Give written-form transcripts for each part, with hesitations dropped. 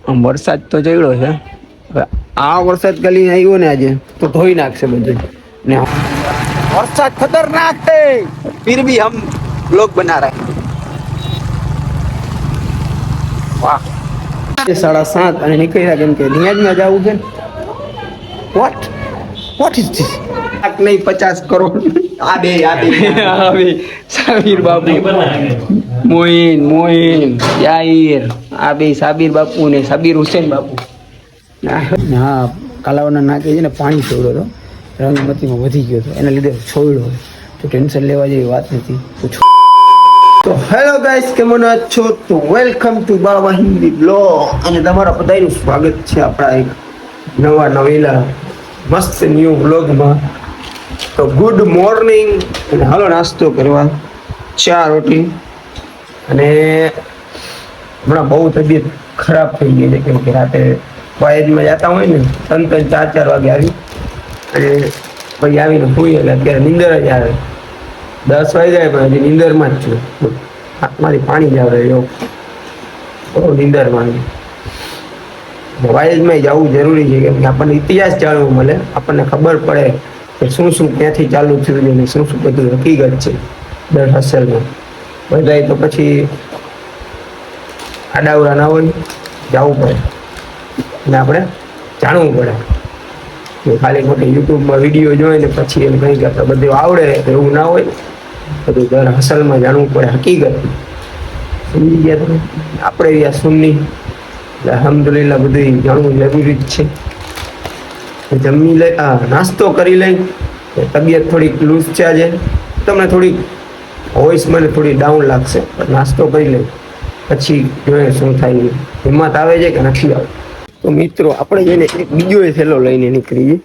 આમ વરસાદ તો ચડ્યો છે. હવે આ વરસાદ ખાલી આવ્યો ને આજે તો ધોઈ નાખશે બધું ને. વરસાદ ખતરનાક છે फिर भी हम लोग बना रहे हैं. વાહ 7:30 અને નીકળ્યા કેમ કે નિયાજમાં જવું છે. What is this? નહીં 50 કરોડ આ બે સાબીર બાપુ મોઈન યાહીર આ બે સાબીર બાપુ ને સાબીર હુસેન બાપુ. હા કાલાવાના નાકે છે ને પાણી છોડ્યો હતો, રંગમતીમાં વધી ગયો હતો, એના લીધે છોડ્યો તો ટેન્શન લેવા જેવી વાત નથી. તો હેલો ગાઈસ, કેમ છો? તો welcome to Baba Hindi blog અને તમારા બધાનું સ્વાગત છે આપણા એક નવા નવેલા મસ્ત ન્યૂ બ્લોગમાં. તો ગુડ મોર્નિંગ અને હાલો નાસ્તો કરવા. 4 રોટલી અને હમણાં બહુ તબિયત ખરાબ થઈ ગઈ છે કેમ કે રાતે કોલેજમાં જતા હોય ને 3-4 વાગે આવી અને પછી આવીને સુઈ એટલે અત્યારે નીંદર જ આવે. 10 વાગ્યા પણ હજી નીંદરમાં જ છું. હાથમાંથી પાણી જ આવે એવો બહુ નીંદરમાં. કોલેજમાં જવું જરૂરી છે કેમ કે આપણને ઇતિહાસ જાણવું મળે, આપણને ખબર પડે કે શું શું ક્યાંથી ચાલુ થયું અને શું શું બધું હકીકત છે દર હસલમાં. બધાય તો પછી આડાવડા ના હોય, જવું પડે અને આપણે જાણવું પડે. ખાલી ખોટી યુટ્યુબમાં વિડીયો જોઈને પછી એમ કંઈ કે બધું આવડે એવું ના હોય. બધું દર હસલમાં જાણવું પડે, હકીકત સમજી ગયા તમે. આપણે આ સુન્ની અલ્હમ્દુલિલ્લાહ બધું જાણવું જરૂરી જ છે. જમી લઈ નાસ્તો કરી લઈ. તબિયત થોડીક લૂઝ છે આજે, તમને થોડીક વોઇસ મને થોડી ડાઉન લાગશે, નાસ્તો કરી લઈ પછી જોઈએ શું થાય. હિંમત આવે છે કે નથી આવે. તો મિત્રો આપણે જઈને એક બીજો થેલો લઈને નીકળીએ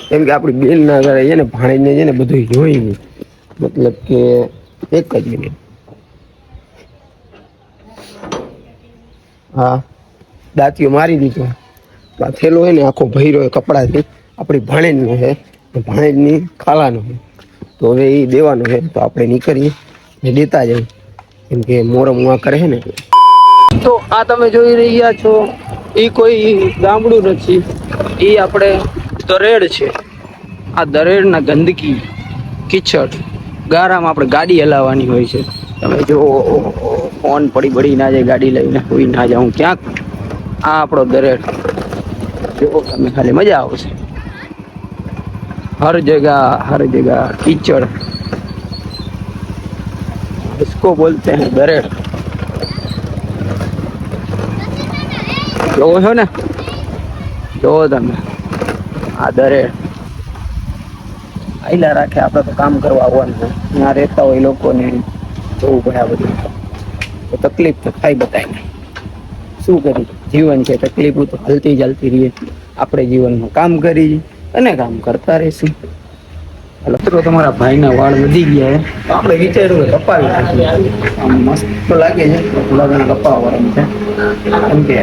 કેમ કે આપણી બેનના ઘરે છે ને ભાણેજને છે ને બધું જોઈ, મતલબ કે એક જ મિનિટ. હા દાંતીઓ મારી દીધો. તો આ થેલો હોય ને આખો ભર્યો હોય કપડાથી, આપણી ભાણેજનો છે, ભાણેજની ખાલાનો છે. તો હવે એ દેવાનો છે તો આપણે નીકળીએ ને દેતા જાય કેમ કે મોરમ મુઆ કરે છે ને. તો આ તમે જોઈ રહ્યા છો એ કોઈ ગામડું નથી, એ આપણે દરેડ છે. આ દરેડના ગંદકી કીચડ ગારામાં આપણે ગાડી હલાવવાની હોય છે. તમે જો ફોન પડી ના જાય, ગાડી લઈને કોઈ ના જાઉં ક્યાંક. આ આપણો દરેડ જો તમે ખાલી મજા આવશે. हर जगह कीचड़, इसको बोलते हैं दरेड़. જોવો છો ને, જોવો તમે આ દરેડ આયલા રાખે. આપણે તો કામ કરવા આવવાનું, ત્યાં રહેતા હોય લોકોને જોવું પડે. આ બધું તો તકલીફ તો થાય બધાને. શું કરી, જીવન છે, તકલીફ તો હલતી ચાલતી રહીએ. આપણે જીવનમાં કામ કરી અને કામ કરતા રહીશું. મિત્રો તમારા ભાઈના વાળ વધી ગયા છે તો આપણે વિચાર્યું કે કપાવી નાખીએ. આમ મસ્ત તો લાગે છે, થોડા ઘણા કપાવવાનું છે કેમ કે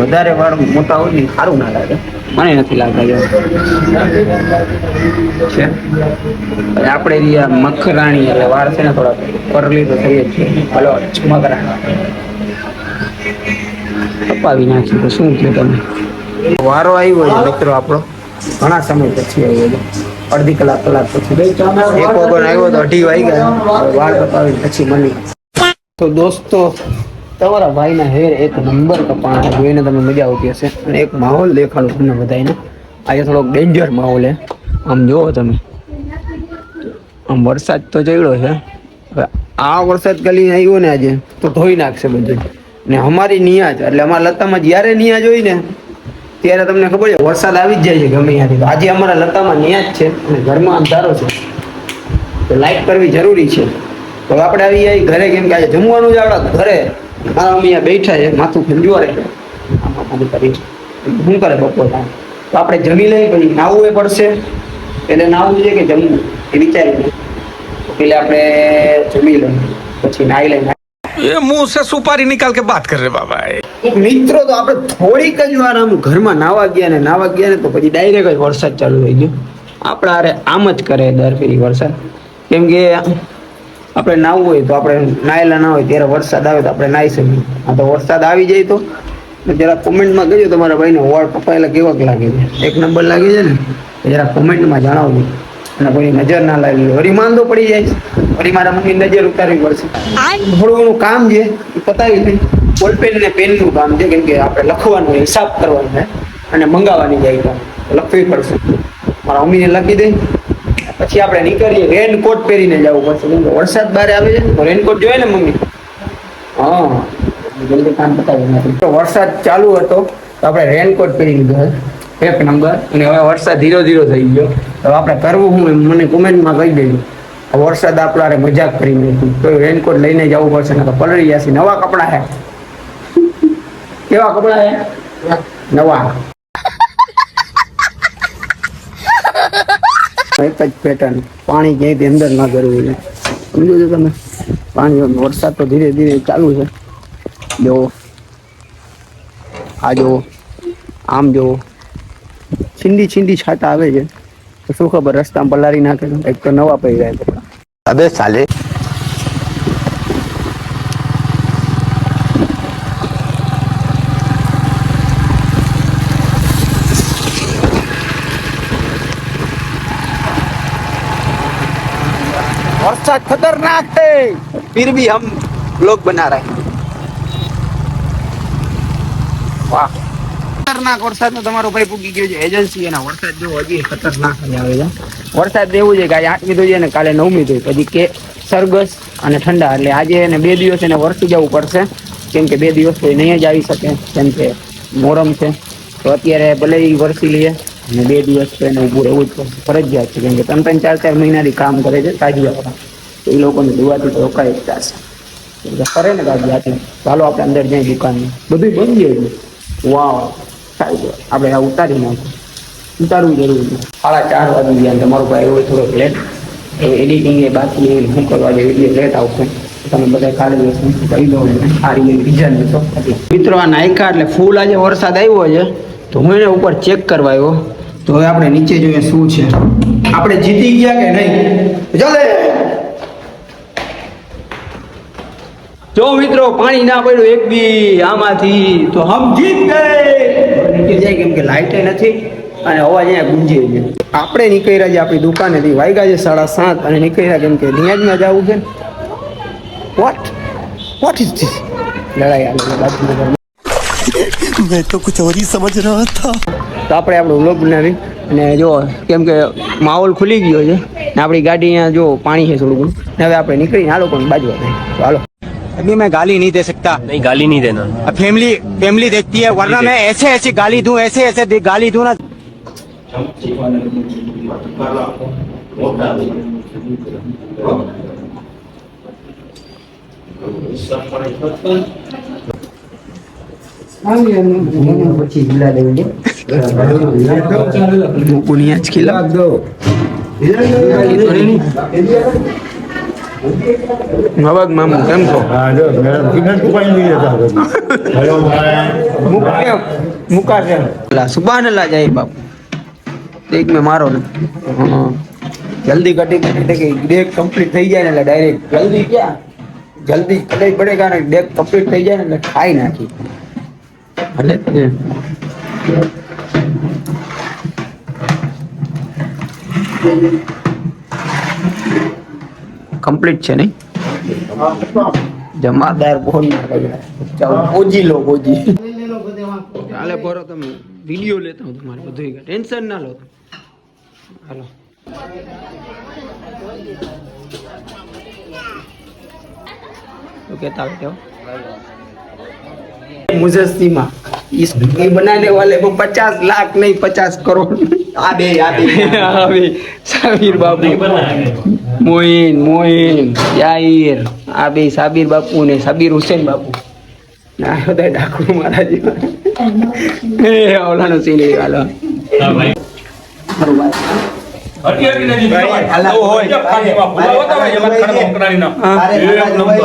વધારે વાળ મોટા હોય ને સારું ના લાગે, મને નથી લાગતા. છે આપણે રહ્યા મખરાણી એટલે વાળ છે ને થોડા કરલી તો થઈ જ છે. ભલો મકરાણી કપાવી નાખીએ તો શું થયું. તમે વારો આવ્યો છે મિત્રો આપણો, ઘણા સમય પછી આવ્યો છે, અડધી કલાક પછી. 1 વાગ્યાનો આવ્યો તો 2:30 વાગ્યા વાળ કપાવી પછી મળી. તો દોસ્તો તમારા ભાઈના હેર એક નંબર કપાણા જોઈને તમે મજા આવતી હશે. અને એક માહોલ દેખાડો તમને બધાને. આજે થોડોક ડેન્જર માહોલ છે. આમ જોવો તમે, આમ વરસાદ તો ચડ્યો છે. હવે આ વરસાદ ખાલી આવ્યો ને આજે તો ધોઈ નાખશે બધું ને. અમારી નિયાજ એટલે અમારા લતામાં જ્યારે નિયાજ હોય ને ત્યારે તમને ખબર છે વરસાદ આવી જ જાય છે ગમે ત્યાંથી. તો આજે અમારા લતામાં નિયાજ છે અને ઘરમાં અંધારો છે તો લાઈટ કરવી જરૂરી છે. તો આપણે આવી જાય ઘરે કેમ કે આજે જમવાનું જ આપણા ઘરે. મારા અહીંયા બેઠા છે, માથું ખંજવારે છે. આમાં કરી શું કરે બપોર તો આપણે જમી લઈએ પછી નાવું એ પડશે. એટલે નાવું છે કે જમવું એ વિચારી એટલે આપણે જમી લઈએ પછી નાઈ લઈએ. ये मुंह से सुपारी निकाल के बात कर रहे बाबा. મિત્રો તો આપણે થોડીક જ વાર આમ ઘરમાં નાવા ગયા ને તો પછી ડાયરેક્ટ જ વરસાદ ચાલુ થઈ ગયો. આપણા અરે આમ જ કરે દર ફેરી વરસાદ. કેમ કે આપણે નાવું હોય તો આપણે નાયેલા ના હોય ત્યારે વરસાદ આવે તો આપણે નાહી શકીએ. આ તો વરસાદ આવી જાય તો જરા કોમેન્ટમાં કહેજો તમારા ભાઈને વાળ કપાયેલા કેવાક લાગે છે. 1 નંબર લાગે છે ને જરા કોમેન્ટમાં જણાવજો. અને કોઈ નજર ના લાગી વળી માંદો પડી જાય વળી મારા મમ્મી નજર ઉતારવી પડશે. થોડું ઘણું કામ છે એ પતાવી લઈ. બોલપેન ને પેનનું કામ છે કેમ કે આપણે લખવાનું હિસાબ કરવાનો છે અને મંગાવવાની જાય તો લખવી પડશે. મારા મમ્મીને લખી દઈ પછી આપણે નીકળીએ. રેનકોટ પહેરીને જવું પડશે કેમ કે વરસાદ બહાર આવે છે તો રેનકોટ જોઈએ ને મમ્મી. હા જલ્દી કામ પતાવી નાખ્યું. તો વરસાદ ચાલુ હતો તો આપણે રેનકોટ પહેરી લીધો 1 નંબર. અને હવે વરસાદ ધીરો ધીરો થઈ ગયો તો આપણે કરવું હું મને કોમેન્ટમાં કહી દેજો. વરસાદ આપણે મજાક કરી નાખ્યું તો રેનકોટ લઈને જવું પડશે ને તો પલળી જશે. નવા કપડાં હે. કેવા કપડાં હે? નવા. એક જ પેટર્ન. પાણી ક્યાંયથી અંદર ના કરવું છે સમજો છો તમે. પાણી વરસાદ તો ધીરે ધીરે ચાલુ છે. જો આ જો આમ જો છીંડી છીંડી છાટા આવે છે તો શું ખબર રસ્તામાં પલારી નાખે. એક તો નવા પડી જાય કપડા. अबे साले वरसाद खतरनाक है फिर भी हम लोग बना रहे हैं. वाह ખતરનાક વરસાદ નો તમારો ભાઈ પૂગી ગયો છે એજન્સી. એના વરસાદ જેવો હજી ખતરનાક જ આવે છે. વરસાદ એવું છે કે આજે 8મી ધોઈ ને કાલે 9મી ધોઈ પછી કે સરગસ અને ઠંડા એટલે આજે એને 2 દિવસ એને વરસી જવું પડશે કેમ કે 2 દિવસ કોઈ નહીં જ આવી શકે કેમ કે મોરમ છે. તો અત્યારે ભલે એ વરસી લઈએ અને 2 દિવસ તો એને ઊભું રહેવું જ પડશે ફરજિયાત છે કેમ કે 3-3, 4-4 મહિનાથી કામ કરે છે તાજિયાવાળા. તો એ લોકોને દુવાથી તો રોકાય જ જશે કરે ને તાજિયાથી. ચાલો આપણે અંદર જઈએ દુકાનમાં. બધું બંધ ગયું છે. વાવ આપણે આ ઉતારી નાખો. ઉતારવું જરૂરી છે. 4:30 વાગી ગયા. તમારું ભાઈ એવું થોડોક લેટ એડિટિંગ એ બાકી શું કરવા જે વિડીયો લેટ આવશે તમે બધા કાઢી લેશો કહી દો સારી બીજા લેશો. મિત્રો આ નાયકા એટલે ફૂલ આજે વરસાદ આવ્યો છે તો હું એને ઉપર ચેક કરવા આવ્યો. તો હવે આપણે નીચે જોઈએ શું છે. આપણે જીતી ગયા કે નહીં ચાલે. જો મિત્રો પાણી ના પડ્યું એક બી આમાંથી તો હમ જીત ગયે. નીચે જાય કેમ કે લાઇટ નથી અને અવાજ અહીંયા ગુંજે છે. આપણે નીકળ્યા છે આપણી દુકાનેથી વાગ્યા છે 7:30 અને નીકળ્યા કેમ કે રિયાજમાં જવું છે. વોટ ઇઝ ધીસ લડાઈ આવી બાજુમાં. मैं तो कुछ और ही समझ रहा था. તો આપણે આપણો વ્લોગ બનાવી અને જો કેમ કે માહોલ ખુલી ગયો છે ને આપણી ગાડી અહીંયા જો પાણી છે થોડું ઘણું ને હવે આપણે નીકળીને આ લોકોને બાજુ હાલો. अभी मैं गाली नहीं दे सकता. नहीं गाली नहीं देना. अब फैमिली देखती है वरना मैं ऐसे ऐसे गाली दूं ऐसे गाली दूं ना. પછી ગુલા દેવું મૂકુની આજ ખીલા નવાગ મામુ કેમ છો? મુકા છે સુબાનલ્લાહ જાય બાપ એક મેં મારો ને જલ્દી કટી કે ડેક કમ્પ્લીટ થઈ જાય ને એટલે ડાયરેક્ટ જલ્દી ક્યાં જલ્દી કટાઈ પડેગા ને ડેક કમ્પ્લીટ થઈ જાય ને એટલે ખાઈ નાખી એટલે કમ્પ્લીટ છે નહીં જમાદાર બોલ ઓજી લો ઓજી ચાલે ભરો તમે વિડીયો લેતા હું તમારે બધું ટેન્શન ના લો હાલો तो कहता हो मुजस्सिमा ये बनाने वाले को 50 लाख नहीं 50 करोड़ आबे साबिर बाबू मोइन याहिर आबे साबिर बापू ने साबिर हुसैन बापू ना બધા ડાકુ મારા જીવા એ ઓલાનો સીન વાલો હા ભાઈ બરોબર હટી નથી ભાઈ અલ્લાહ હોય પાણીમાં ફુલાવો તો ભાઈ જમત ખરાબ કરાની ના એક નંબર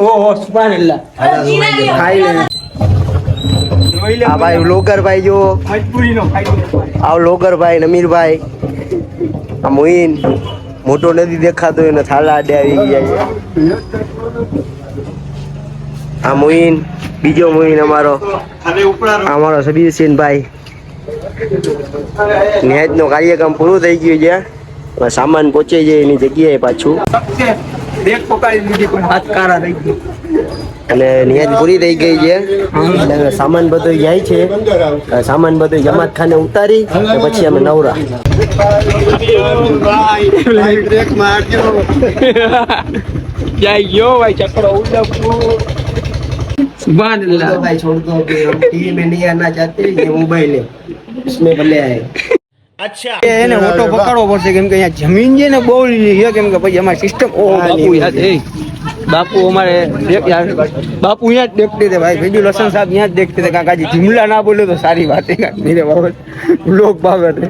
ઓહો સુબહાનલ્લાહ ખાઈ લે આ ભાઈ વ્લોગર ભાઈ જો મજબૂરી નો ખાઈ આ વ્લોગર ભાઈ નમીર ભાઈ આ મોઈન મોટો નથી દેખાતો એને થાલા આડે આવી ગયા આ મોઈન બીજો મોઈન અમારો અમારો સબીરસિંહભાઈ નિહાજનો કાર્યક્રમ પૂરું થઈ ગયું છે. હવે સામાન પહોંચી જાય એની જગ્યાએ પાછું દેખ પકાડી દીધી પણ હાથ કારા થઈ ગયો. અને નિહાજ પૂરી થઈ ગઈ છે. એટલે હવે સામાન બધો જાય છે. હવે સામાન બધો જમાત ખાને ઉતારી અને પછી અમે નવરા. જાય ગયો ભાઈ ચકડો ઉડપો સુભાન અલ્લાહ. भाई छोड़ दो अभी हम टीवी में नहीं आना चाहते. ये मोबाइल है इसमें भले आए. એને ઓટો પકડવો પડશે કેમ કે અહીંયા જમીન છે ને બહુ લીલી છે કેમ કે પછી અમારી સિસ્ટમ ઓ બાપુ યાદ એ બાપુ અમારે બાપુ અહીંયા જ દેખતે थे भाई બીજું લસન સાહેબ यहाँ જ देखते थे કાકાજી જુમલા ના બોલે તો સારી વાત है मेरे बाबत लोग बाबत है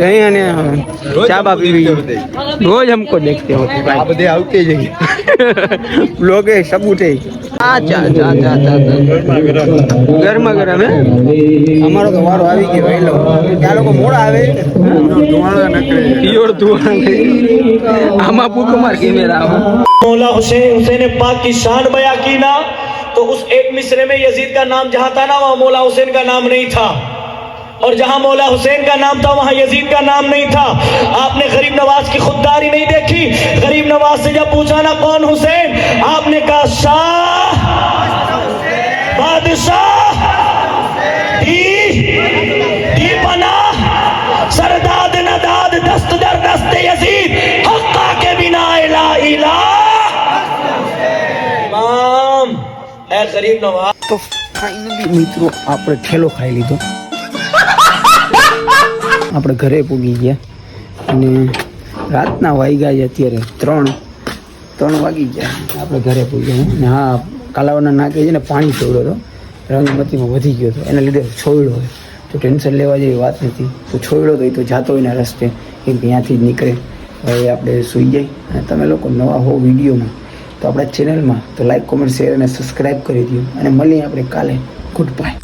यही અને ચા બા પીવી રોજ हमको देखते होते भाई આ બધે આવતે જઈએ लोग है सबूत है આ ચા ચા ચા ચા ગરમા ગરમ હે અમારો તો વારો આવી ગયો એ લોકો ત્યાં લોકો મોડા આવે ધુવાળા નકરે ઈયોર ધુવાળા આમાં પુકમાર કેમેરા मौला हुसैन पाक की शान बयां की ना तो उस एक मिसरे में यजीद का नाम जहां था ना वहां मौला हुसैन का नाम नहीं था और जहां मौला हुसैन का नाम था वहां यजीद का नाम नहीं था. आपने गरीब नवाज की खुददारी नहीं देखी. गरीब नवाज से जब पूछा ना कौन हुसैन आपने कहा शाह बादशाह दी पनाह सरदाद नदाद दस्त दर दस्त यजीद हक्का के बिना इला इला इमाम ए गरीब नवाज. તો ફાઇનલી મિત્રો આપણે ઠેલો ખાઈ લીધો. આપણે ઘરે પૂગી ગયા અને રાતના વાગ્યા છે અત્યારે 3 વાગી ગયા આપણે ઘરે પૂગ્યા. અને હા કાલાવાના નાકે છે ને પાણી છોડ્યો હતો રંગમતીમાં વધી ગયો હતો એના લીધે છોડ્યો હોય તો ટેન્શન લેવા જેવી વાત નથી. તો છોડ્યો તો એ તો જાતો હોય એના રસ્તે કેમ કે ત્યાંથી જ નીકળે. હવે આપણે સૂઈ જાય અને તમે લોકો નવા હો વિડીયોમાં તો આપણા ચેનલમાં તો લાઈક કોમેન્ટ શેર અને સબસ્ક્રાઈબ કરી દો અને મળીએ આપણે કાલે. Good bye.